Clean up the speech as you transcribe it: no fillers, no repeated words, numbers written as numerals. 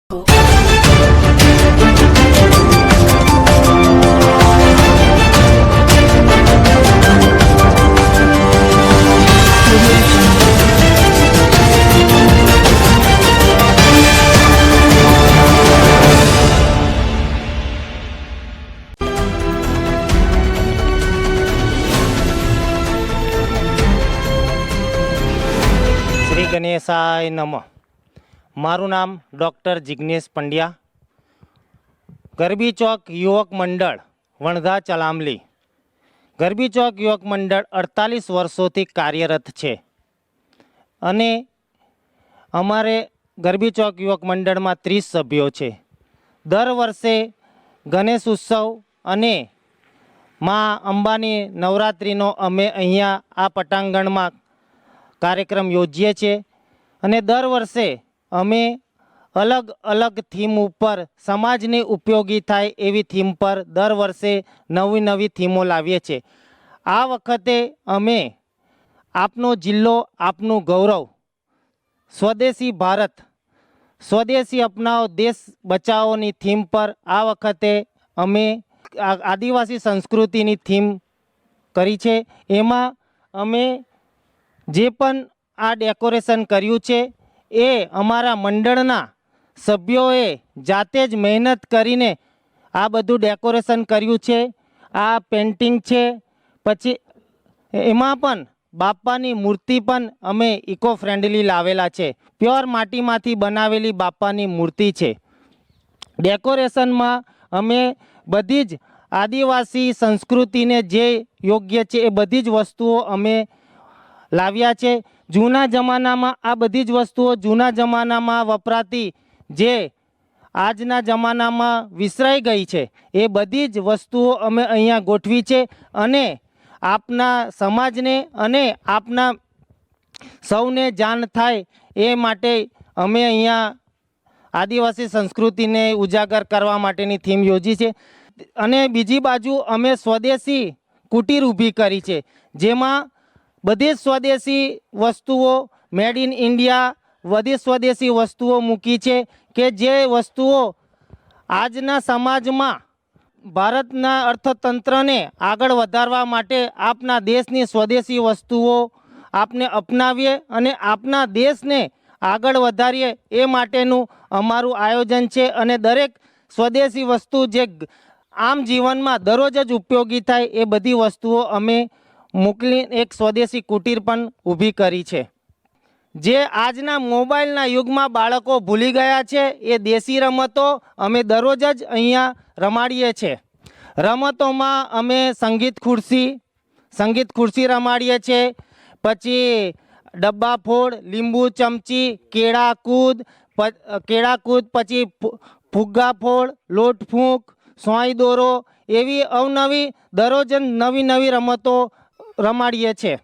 શ્રી ગણેશાય નમઃ. મારું નામ ડૉક્ટર જિગ્નેશ પંડ્યા, ગરબી ચોક યુવક મંડળ વણધા ચલામલી. ગરબી ચોક યુવક મંડળ 48 વર્ષોથી કાર્યરત છે અને અમારે ગરબી ચોક યુવક મંડળમાં 30 સભ્યો છે. દર વર્ષે ગણેશ ઉત્સવ અને મા અંબાની નવરાત્રિનો અમે અહીંયા આ પટાંગણમાં કાર્યક્રમ યોજીએ છીએ અને દર વર્ષે અમે અલગ અલગ થીમ ઉપર સમાજને ઉપયોગી થાય એવી થીમ પર દર વર્ષે નવી નવી થીમો લાવીએ છીએ. આ વખતે અમે આપનો જિલ્લો આપનું ગૌરવ, સ્વદેશી ભારત, સ્વદેશી અપનાવો દેશ બચાવોની થીમ પર આ વખતે અમે આદિવાસી સંસ્કૃતિની થીમ કરી છે. એમાં અમે જે પણ આ ડેકોરેશન કર્યું છે એ અમારા મંડળના સભ્યોએ જાતે જ મહેનત કરીને આ બધું ડેકોરેશન કર્યું છે. આ પેન્ટિંગ છે, પછી એમાં પણ બાપાની મૂર્તિ પણ અમે ઇકો ફ્રેન્ડલી લાવેલા છે. પ્યોર માટીમાંથી બનાવેલી બાપાની મૂર્તિ છે. ડેકોરેશનમાં અમે બધી જ આદિવાસી સંસ્કૃતિને જે યોગ્ય છે એ બધી જ વસ્તુઓ અમે લાવ્યા છે. જૂના જમાનામાં આ બધી જ વસ્તુઓ જૂના જમાનામાં વપરાતી જે આજના જમાનામાં વિસરાઈ ગઈ છે એ બધી જ વસ્તુઓ અમે અહીંયા ગોઠવી છે અને આપના સમાજને અને આપના સૌને જાણ થાય એ માટે અમે અહીંયા આદિવાસી સંસ્કૃતિને ઉજાગર કરવા માટેની થીમ યોજી છે. અને બીજી બાજુ અમે સ્વદેશી કુટીર ઊભી કરી છે, જેમાં બધી જ સ્વદેશી વસ્તુઓ, મેડ ઇન ઇન્ડિયા બધી સ્વદેશી વસ્તુઓ મૂકી છે કે જે વસ્તુઓ આજના સમાજમાં ભારતના અર્થતંત્રને આગળ વધારવા માટે આપના દેશની સ્વદેશી વસ્તુઓ આપને અપનાવીએ અને આપના દેશને આગળ વધારીએ એ માટેનું અમારું આયોજન છે. અને દરેક સ્વદેશી વસ્તુ જે આમ જીવનમાં દરરોજ જ ઉપયોગી થાય એ બધી વસ્તુઓ અમે મોકલી એક સ્વદેશી કુટીર પણ ઊભી કરી છે. જે આજના મોબાઈલના યુગમાં બાળકો ભૂલી ગયા છે એ દેશી રમતો અમે દરરોજ જ અહીંયા રમાડીએ છીએ. રમતોમાં અમે સંગીત ખુરશી રમાડીએ છીએ, પછી ડબ્બા ફોડ, લીંબુ ચમચી, કેળા કૂદ, પછી ફુગ્ગા ફોડ, લોટ ફૂંક, સોય દોરો એવી અવનવી દરરોજ નવી નવી રમતો રમાડીએ છીએ.